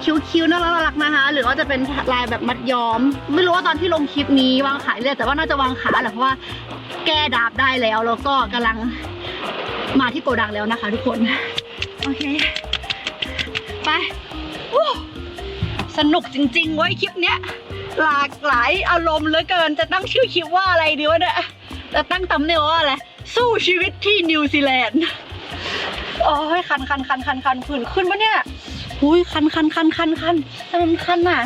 คิ้วๆน่ารักนะคะหรือว่าจะเป็นลายแบบมัดย้อมไม่รู้ว่าตอนที่ลงคลิปนี้วางขายเลยแต่ว่าน่าจะวางขายแหละเพราะว่าแก้ดาบได้แล้วก็กำลังมาที่โกดังแล้วนะคะทุกคนโอเคไปสนุกจริงๆเว้ยคลิปเนี้ยหลากหลายอารมณ์เหลือเกินจะตั้งชื่อคลิปว่าอะไรดีวะเนี่ยจะตั้งthumbnailว่าอะไรสู้ชีวิตที่นิวซีแลนด์โอ้ยคันผื่นขึ้นปะเนี่ยอุ้ยคันทำไมมันคันอ่ะ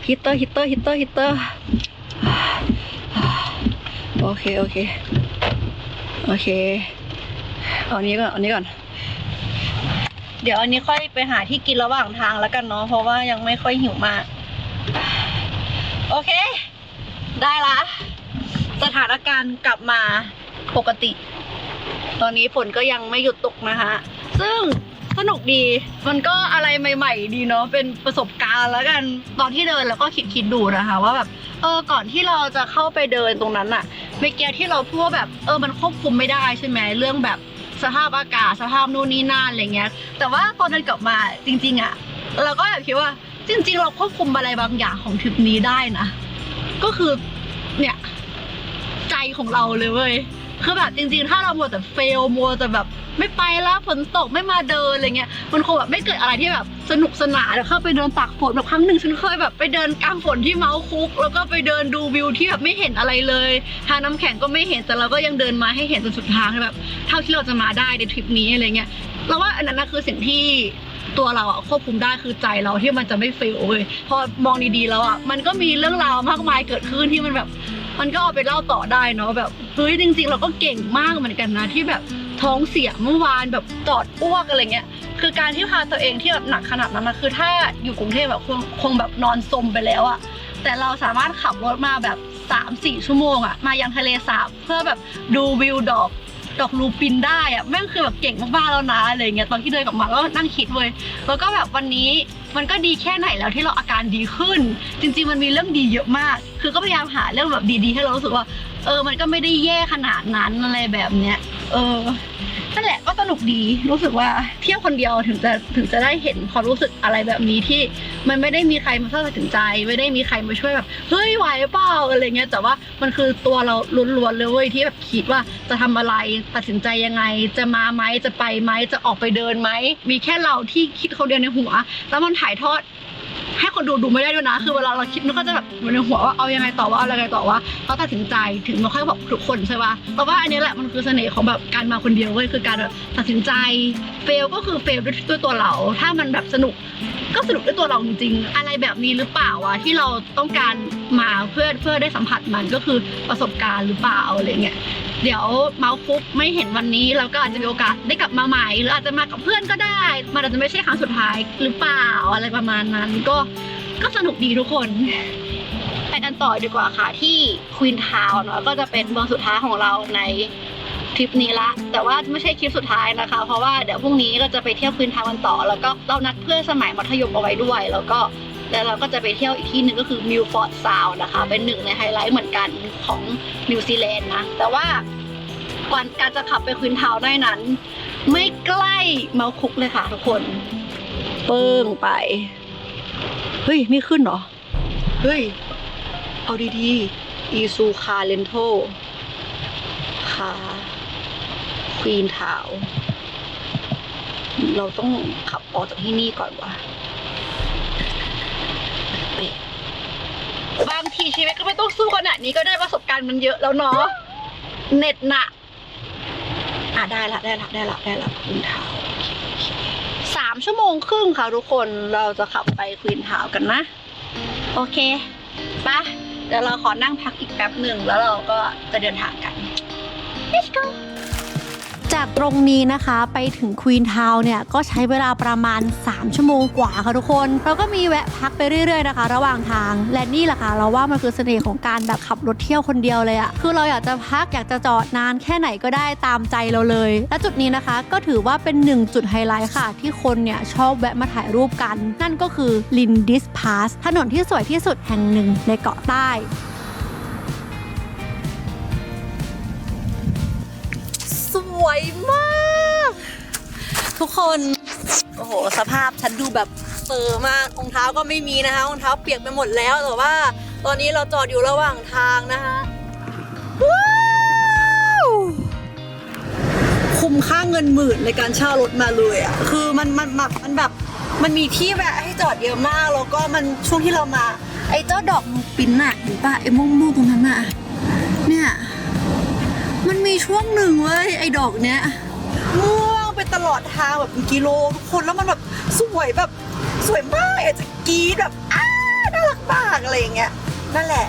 ฮิตเตอร์โอเคเอานี้ก่อนเดี๋ยวอันนี้ค่อยไปหาที่กินระหว่างทางแล้วกันเนาะเพราะว่ายังไม่ค่อยหิวมากโอเคได้ละสถานการณ์กลับมาปกติตอนนี้ฝนก็ยังไม่หยุดตกนะคะซึ่งสนุกดีมันก็อะไรใหม่ๆดีเนาะเป็นประสบการณ์แล้วกันตอนที่เดินแล้วก็คิดดูนะคะว่าแบบก่อนที่เราจะเข้าไปเดินตรงนั้นอะเมื่อกี้ที่เราพูดว่าแบบมันควบคุมไม่ได้ใช่ไหมเรื่องแบบสภาพอากาศสภาพนู่นนี่นั่นอะไรเงี้ยแต่ว่าตอนเดินกลับมาจริงๆอะเราก็แบบคิดว่าจริงๆเราควบคุมอะไรบางอย่างของทริปนี้ได้นะก็คือเนี่ยใจของเราเลยเว้ยคือแบบจริงๆถ้าเรามัวแต่มัวแต่แบบไม่ไปแล้วฝนตกไม่มาเดินอะไรเงี้ยมันคงแบบไม่เกิดอะไรที่แบบสนุกสนานเข้าไปเดินตากฝนแบบครั้งหนึ่งฉันเคยแบบไปเดินกลางฝนที่เมาส์คุกแล้วก็ไปเดินดูวิวที่แบบไม่เห็นอะไรเลยทางน้ำแข็งก็ไม่เห็นแต่เราก็ยังเดินมาให้เห็นจนสุดทางแบบเท่าที่เราจะมาได้ในทริปนี้อะไรเงี้ยเราว่าอันนั้นคือสิ่งที่ตัวเราควบคุมได้คือใจเราที่มันจะไม่เฟลเลยพอมองดีๆแล้วมันก็มีเรื่องราวมากมายเกิดขึ้นที่มันแบบมันก็เอาไปเล่าต่อได้เนาะแบบเฮ้ยจริงๆเราก็เก่งมากเหมือนกันนะที่แบบท้องเสียเมื่อวานแบบจอดอ้วกอะไรเงี้ยคือการที่พาตัวเองที่แบบหนักขนาดนั้นนะคือถ้าอยู่กรุงเทพแบบคงแบบนอนซมไปแล้วแต่เราสามารถขับรถมาแบบ 3-4 ชั่วโมงมายังทะเลสาบเพื่อแบบดูวิวดอก ดอกลูปินได้อะแม่งคือแบบเก่งมากๆแล้วนะอะไรเงี้ยตอนที่เดินกลับมาก็นั่งคิดเว้ยแล้วก็แบบวันนี้มันก็ดีแค่ไหนแล้วที่เราอาการดีขึ้น จริงๆมันมีเรื่องดีเยอะมาก คือก็พยายามหาเรื่องแบบดีๆให้เรารู้สึกว่ามันก็ไม่ได้แย่ขนาดนั้นอะไรแบบเนี้ยนั่นแหละก็สนุกดีรู้สึกว่าเที่ยวคนเดียวถึงจะได้เห็นความรู้สึกอะไรแบบนี้ที่มันไม่ได้มีใครมาช่วยตัดสินใจไม่ได้มีใครมาช่วยแบบเฮ้ยไหวเปล่าอะไรเงี้ยแต่ว่ามันคือตัวเราล้วนๆเลยเว้ยที่แบบคิดว่าจะทำอะไรตัดสินใจยังไงจะมาไหมจะไปไหมจะออกไปเดินไหมมีแค่เราที่คิดคนเดียวในหัวแล้วมันถ่ายทอดให้คนดูไม่ได้ด้วยนะคือเวลาเราคิดมันก็จะแบบอยู่ในหัวว่าเอายังไงต่อว่าอะไรไงต่อว่าเขาตัดสินใจถึงเราค่อยบอกทุกคนใช่ป่ะแต่ว่าอันนี้แหละมันคือเสน่ห์ของแบบการมาคนเดียวเว้ยคือการแบบตัดสินใจเฟลก็คือเฟลด้วยตัวเราถ้ามันแบบสนุกก็สนุกด้วยตัวเราจริงๆอะไรแบบนี้หรือเปล่าวะที่เราต้องการมาเพื่อได้สัมผัสมันก็คือประสบการณ์หรือเปล่าอะไรเงี้ยเดี๋ยวเมาส์ฟุกไม่เห็นวันนี้เราก็อาจจะมีโอกาสได้กลับมาใหม่หรืออาจจะมากับเพื่อนก็ได้มันอาจจะไม่ใช่ครั้งสุดท้ายหรือเปล่าอะไรประมาณนั้นก็สนุกดีทุกคนไปกันต่อดีกว่าค่ะที่ควีนทาวน์เนาะก็จะเป็นเมืองสุดท้ายของเราในทริปนี้ละแต่ว่าไม่ใช่คลิปสุดท้ายนะคะเพราะว่าเดี๋ยวพรุ่งนี้ก็จะไปเที่ยวควีนทาวน์กันต่อแล้วก็เรานัดเพื่อนสมัยมัธยมเอาไว้ด้วยแล้วเราก็จะไปเที่ยวอีกที่หนึ่งก็คือมิลฟอร์ดซาวน์นะคะเป็นหนึ่งในไฮไลท์เหมือนกันของนิวซีแลนด์นะแต่ว่าก่อนการจะขับไปควีนทาวน์ได้นั้นไม่ใกล้เมาคุกเลยค่ะทุกคนเปิ้งไปเฮ้ยไม่ขึ้นเหรอเฮ้ยเอาดีๆอีซูคาเลนโทคาควีนทาวน์เราต้องขับออกจากที่นี่ก่อนวะบางทีชีวิตก็ไม่ต้องสู้ขนาดนี้ก็ได้ประสบการณ์มันเยอะแล้วเนาะเน็ตหนักได้ละควีนทาวน์3 ชั่วโมงครึ่งค่ะทุกคนเราจะขับไปควีนทาวน์กันนะโอเคปะเดี๋ยวเราขอนั่งพักอีกแป๊บหนึ่งแล้วเราก็จะเดินทางกัน Let's go จากตรงนี้นะคะไปถึงควีนทาวน์เนี่ยก็ใช้เวลาประมาณ3 ชั่วโมงกว่าค่ะทุกคนเราก็มีแวะพักไปเรื่อยๆนะคะระหว่างทางและนี่แหละค่ะเราว่ามันคือเสน่ห์ของการแบบขับรถเที่ยวคนเดียวเลยอะคือเราอยากจะพักอยากจะจอดนานแค่ไหนก็ได้ตามใจเราเลยและจุดนี้นะคะก็ถือว่าเป็น1 จุดไฮไลท์ค่ะที่คนเนี่ยชอบแวะมาถ่ายรูปกันนั่นก็คือลินดิสพาสถนนที่สวยที่สุดแห่งหนึ่งในเกาะใต้สวยมากทุกคนโอ้โหสภาพฉันดูแบบเซอร์มากรองเท้าก็ไม่มีนะคะรองเท้าเปียกไปหมดแล้วแต่ว่าตอนนี้เราจอดอยู่ระหว่างทางนะคะว้าวคุ้มค่าเงินหมื่นในการเช่ารถมาเลยอ่ะคือมันแบบมันมีที่แวะให้จอดเยอะมากแล้วก็มันช่วงที่เรามาไอ้เจ้าดอกมูปินน่ะเห็นป่ะไอ้ม่วงๆตรงนั้นน่ะเนี่ยมันมีช่วงหนึ่งเว้ยไอ้ดอกเนี้ยม่วงไปตลอดทางแบบเป็นกิโลทุกคนแล้วมันแบบสวยแบบสวยมากอยากจะกรี๊ดแบบน่ารักมากอะไรอย่างเงี้ยนั่นแหละ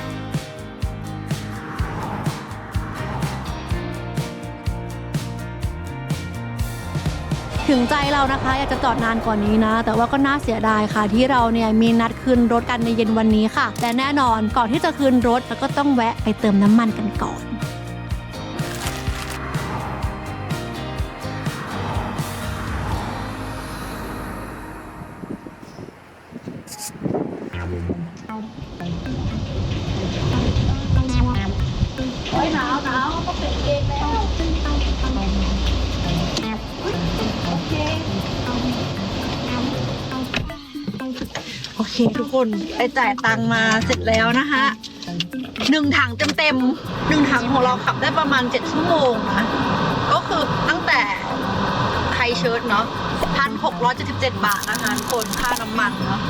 ถึงใจเรานะคะอยากจะจอดนานกว่านี้นะแต่ว่าก็น่าเสียดายค่ะที่เราเนี่ยมีนัดคืนรถกันในเย็นวันนี้ค่ะและแน่นอนก่อนที่จะคืนรถเราก็ต้องแวะไปเติมน้ำมันกันก่อนหนาวก็เปลี่ยนเกงแล้วโอเคทุกคนไปจ่ายตังมาเสร็จแล้วนะคะ1 ถังเต็ม1 ถังของเราขับได้ประมาณ7 ชั่วโมงนะก็คือตั้งแต่ไคเชิร์ตเนาะ1,677 บาทนะคะคนค่าน้ำมันเนาะ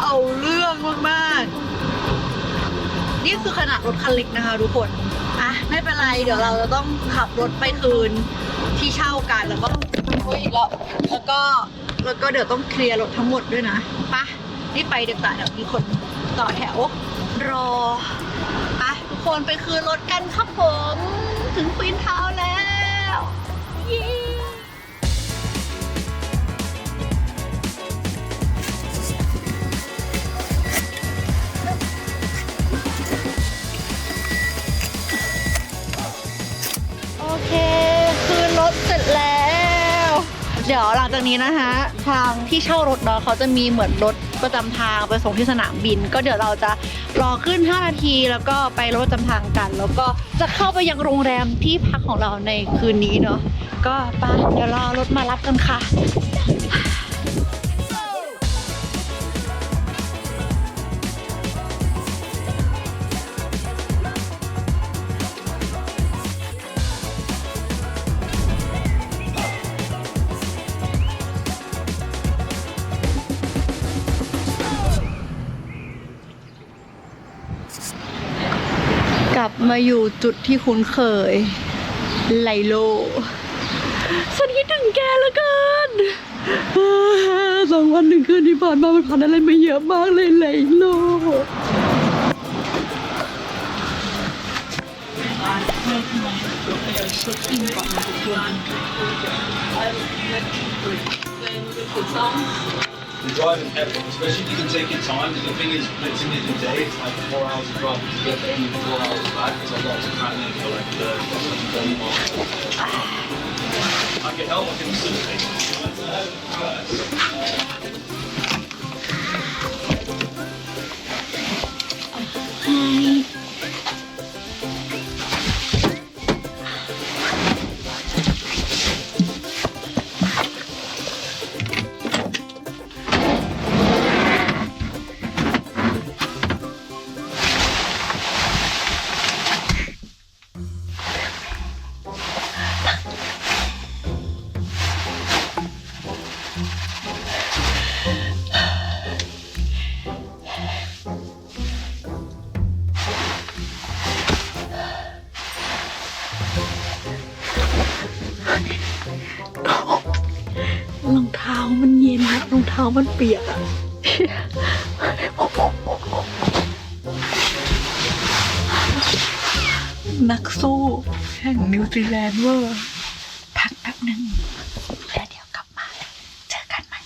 เอาเรื่องมากๆนี่คือขนาดรถคันเล็กนะคะทุกคนไม่เป็นไรเดี๋ยวเราจะต้องขับรถไปคืนที่เช่ากันแล้วก็แล้วก็เดี๋ยวต้องเคลียร์รถทั้งหมดด้วยนะนี่ไปเดี๋ยวมีคนต่อแถวรอทุกคนไปคืนรถกันครับผมถึงควีนทาวน์แล้วเย้โอเค เดี๋ยวหลังจากนี้นะคะทางที่เช่ารถเนาะเขาจะมีเหมือนรถประจำทางไปส่งที่สนามบิน ก็เดี๋ยวเราจะรอขึ้น5นาทีแล้วก็ไปรถประจำทางกัน แล้วก็จะเข้าไปยังโรงแรมที่พักของเราในคืนนี้เนาะก็ไปเดี๋ยวรอรถมารับกันค่ะ กลับมาอยู่จุดที่คุ้นเคยไลโลฉันคิดถึงแกเหลือเกิน2 วัน 1 คืนที่ผ่านมามันผ่านอะไรมาเยอะมากเลยไลโลเช็คอินก่อนนะทุกคน The driving heavy, especially if you can take your time. The thing is, it's in the day. It's like 4 hours of driving to get there and 4 hours back. So I've got to cram in for like 30 miles. I can help. I can facilitate. รองเท้ามันเย็นนะรองเท้ามันเปียกอะนักสู้แห่งนิวซีแลนด์เวอร์พักแป๊บนึงแล้วเดี๋ยวกลับมาเจอกันใหม่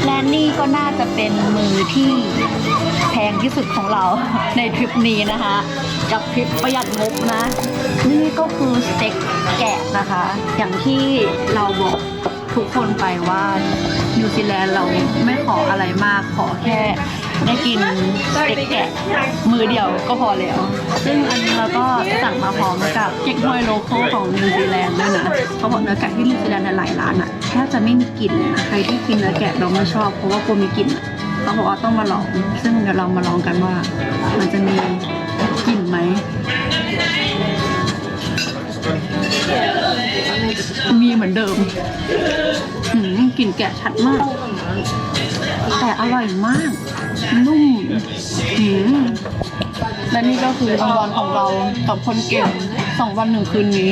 และนี่ก็น่าจะเป็นมือที่แพงที่สุดของเราในทริปนี้นะคะ กับทริปประหยัดงบนะ นี่ก็คือสเต็กแกะนะคะ อย่างที่เราบอกทุกคนไปว่านิวซีแลนด์เราไม่ขออะไรมากขอแค่ได้กินสเต็กแกะมือเดียวก็พอแล้ว ซึ่งอันนี้เราก็สั่งมาพร้อมกับเก๊กฮวยโลคอลของนิวซีแลนด์ด้วยนะเขาบอกเนื้อแกะที่นิวซีแลนด์ในหลายร้านอ่ะแทบจะไม่มีกลิ่นเลยนะใครที่กินเนื้อแกะเราไม่ชอบเพราะว่ากลัวมีกลิ่นอะเขาบอกว่าต้องมาลองซึ่งเดี๋ยวเรามาลองกันว่ามันจะมีกลิ่นไหมมีเหมือนเดิมกลิ่นแกะชัดมากแต่อร่อยมากนุ่มและนี่ก็คือรางวัลของเรากับคนเก่ง2 วัน 1 คืนนี้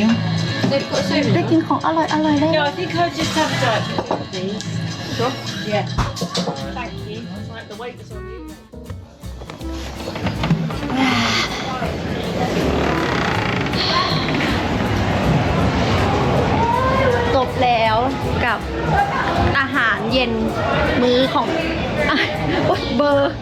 ได้กินของอร่อยได้ No, I think I just have that. Sure? Yeah. Thank you. It's like the weight was on you. จบแล้วกับอาหารเย็นมื้อของเบอร์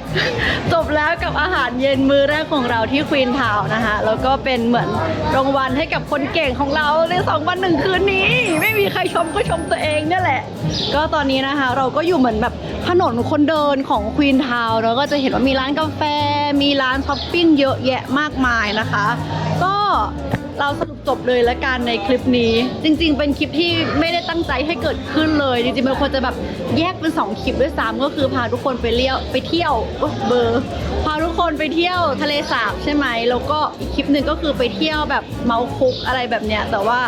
จบแล้วกับอาหารเย็นมื้อแรกของเราที่ควีนทาวน์นะคะแล้วก็เป็นเหมือนรางวัลให้กับคนเก่งของเราใน2 วัน 1 คืนนี้ไม่มีใครชมก็ชมตัวเองเนี่ยแหละก็ตอนนี้นะคะเราก็อยู่เหมือนแบบถนนคนเดินของควีนทาวน์แล้วก็จะเห็นว่ามีร้านกาแฟมีร้านช้อปปิ้งเยอะแยะมากมายนะคะก็เราสรุปจบเลยละกันในคลิปนี้จริงๆเป็นคลิปที่ไม่ได้ตั้งใจให้เกิดขึ้นเลยจริงๆมันควรจะแบบแยกเป็น2 คลิปด้วยซ้ำก็คือพาทุกคนไปเที่ยวพาทุกคนไปเที่ยวทะเลสาบใช่ไหมแล้วก็อีกคลิปหนึ่งก็คือไปเที่ยวแบบเมาคุกอะไรแบบเนี้ยแต่ว่า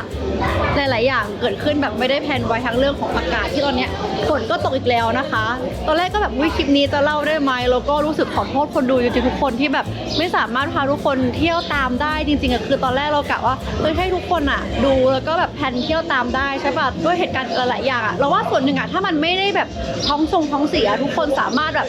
หลายๆอย่างเกิดขึ้นแบบไม่ได้แพลนไว้ทั้งเรื่องของอากาศที่ตอนเนี้ยฝนก็ตกอีกแล้วนะคะตอนแรกก็แบบคลิปนี้จะเล่าได้ไหมแล้วก็รู้สึกขอโทษคนดูจริงๆทุกคนที่แบบไม่สามารถพาทุกคนเที่ยวตามได้จริงๆคือตอนแรกเรากะ ะว่าให้ทุกคนอ่ะดูแล้วก็แบบแพลนเที่ยวตามได้ใช่ป่ะด้วยเหตุการณ์หลายๆอย่างอ่ะเราว่าส่วนหนึ่งอ่ะถ้ามันไม่ได้แบบท้องเสียทุกคนสามารถแบบ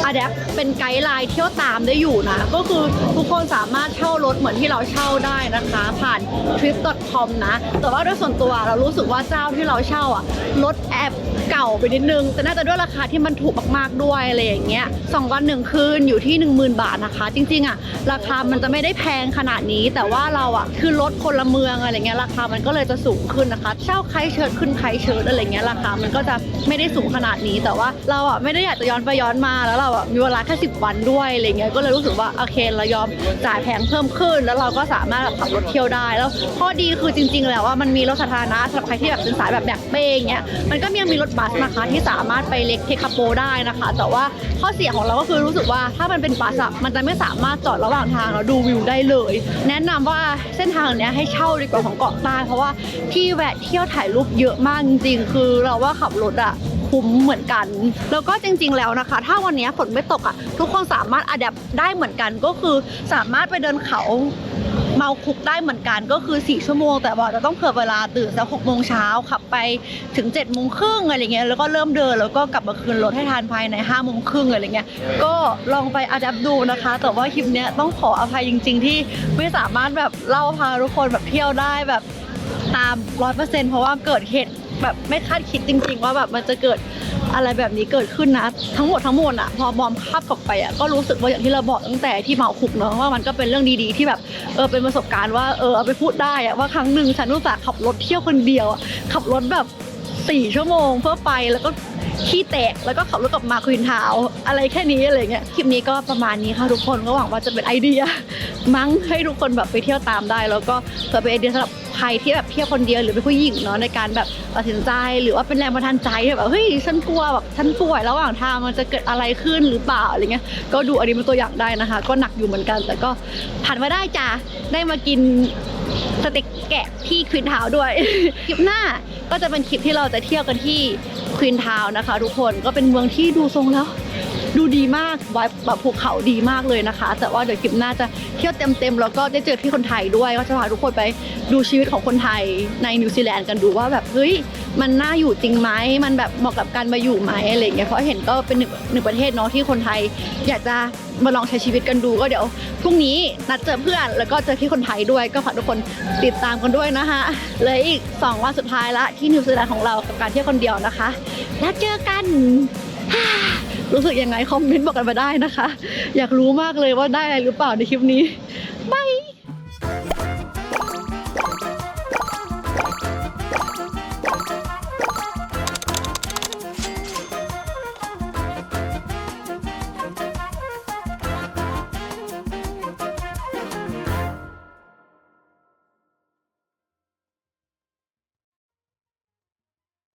อะแดปเป็นไกด์ไลน์เที่ยวตามได้อยู่นะก็คือทุกคนสามารถเช่ารถเหมือนที่เราเช่าได้นะคะผ่าน trip.com นะแต่ว่าด้วยส่วนตัวเรารู้สึกว่าเจ้าที่เราเช่าอ่ะรถแอบเก่าไปนิดนึงแต่น่าจะด้วยราคาที่มันถูกมากๆด้วยอะไรอย่างเงี้ย2 วัน 1 คืนอยู่ที่ 10,000 บาทนะคะจริงๆอ่ะราคามันจะไม่ได้แพงขนาดนี้แต่ว่าเราอ่ะคือรถคนละเมืองอะไรเงี้ยราคามันก็เลยจะสูงขึ้นนะคะเช่าไคเชิร์ตขึ้นไคเชิร์ตอะไรเงี้ยราคามันก็จะไม่ได้สูงขนาดนี้แต่ว่าเราอ่ะไม่ได้อยากจะย้อนไปย้อนมาแล้วเราอ่ะมีเวลาแค่10 วันด้วยอะไรเงี้ยก็เลยรู้สึกว่าโอเคเรายอมจ่ายแพงเพิ่มขึ้นแล้วเราก็สามารถแบบขับรถเที่ยวได้แล้วข้อดีคือจริงๆแล้วว่ามันมีรถสาธารณะสำหรับใครที่แบบเป็นสายแบบแบกเป้งเงี้ยมันก็ยังมีรถบัสนะคะที่สามารถไปเล็กเทคาโปได้นะคะแต่ว่าข้อเสียของเราก็คือรู้สึกว่าถ้ามันเป็นบัสอะมันจะไม่สามารถจอดระหว่างทางแล้วดูวิวได้เลยแนะนำว่าเส้นทางเนี้ยให้เช่าดีกว่าของเกาะใต้เพราะว่าที่แวะเที่ยวถ่ายรูปเยอะมากจริงๆคือเราว่าขับรถอะคุ้มเหมือนกันแล้วก็จริงๆแล้วนะคะถ้าวันนี้ฝนไม่ตกอ่ะทุกคนสามารถอะแดปได้เหมือนกันก็คือสามารถไปเดินเขาเมาคุกได้เหมือนกันก็คือ4 ชั่วโมงแต่ว่าจะต้องเผื่อเวลาตื่นสัก6 โมงเช้าขับไปถึง7 โมงครึ่งอะไรเงี้ยแล้วก็เริ่มเดินแล้วก็กลับมาคืนรถให้ทันภายใน5 โมงครึ่งอะไรเงี้ยก็ลองไปอะแดปดูนะคะแต่ว่าคลิปเนี้ยต้องขออภัยจริงๆที่ไม่สามารถแบบเล่าพาทุกคนแบบเที่ยวได้แบบตาม 100% เพราะว่าเกิดเหตุแบบไม่คาดคิดจริงๆว่าแบบมันจะเกิดอะไรแบบนี้เกิดขึ้นนะทั้งหมดอ่ะพอมองภาพกลับไปอ่ะก็รู้สึกว่าอย่างที่เราบอกตั้งแต่ที่เมาคุกเนาะว่ามันก็เป็นเรื่องดีๆที่แบบเป็นประสบการณ์ว่าเอาไปพูดได้อ่ะว่าครั้งหนึ่งฉันอุตส่าห์ขับรถเที่ยวคนเดียวขับรถแบบ4 ชั่วโมงเพื่อไปแล้วก็ขี้แตกแล้วก็ขับรถกลับมาควีนทาวน์อะไรแค่นี้อะไรเงี้ยคลิปนี้ก็ประมาณนี้ค่ะทุกคนก็หวังว่าจะเป็นไอเดียมั้งให้ทุกคนแบบไปเที่ยวตามได้แล้วก็เผื่อเป็นไอเดียสำหรับใครที่แบบเที่ยวคนเดียวหรือเป็นผู้หญิงเนาะในการแบบตัดสินใจหรือว่าเป็นแรงบันดาลใจแบบเฮ้ยฉันกลัวแบบฉันป่วยระหว่างทางมันจะเกิดอะไรขึ้นหรือเปล่าอะไรเงี้ยก็ดูอันนี้เป็นตัวอย่างได้นะคะก็หนักอยู่เหมือนกันแต่ก็ผ่านมาได้จ้ะได้มากินสเต็กแกะที่ควีนทาวน์ด้วย คลิปหน้าก็จะเป็นคลิปที่เราจะเที่ยวกันที่ควีนทาวน์นะคะทุกคนก็เป็นเมืองที่ดูทรงแล้วดูดีมากไวบ์แบบภูเขาดีมากเลยนะคะแต่ว่าเดี๋ยวคลิปหน้าจะเที่ยวเต็มๆแล้วก็ได้เจอที่คนไทยด้วยก็จะพาทุกคนไปดูชีวิตของคนไทยในนิวซีแลนด์กันดูว่าแบบเฮ้ยมันน่าอยู่จริงไหมมันแบบเหมาะกับการมาอยู่ไหมอะไรอย่างเงี้ยเพราะเห็นก็เป็นหนึ่งประเทศเนาะที่คนไทยอยากจะมาลองใช้ชีวิตกันดูก็เดี๋ยวพรุ่งนี้นัดเจอเพื่อนแล้วก็เจอที่คนไทยด้วยก็ฝากทุกคนติดตามกันด้วยนะคะเลยอีก2 วันสุดท้ายละที่นิวซีแลนด์ของเรากับการเที่ยวคนเดียวนะคะแล้วเจอกันรู้สึกยังไงคอมเมนต์บอกกันมาได้นะคะอยากรู้มากเลยว่าได้อะไรหรือเปล่าในคลิปนี้บาย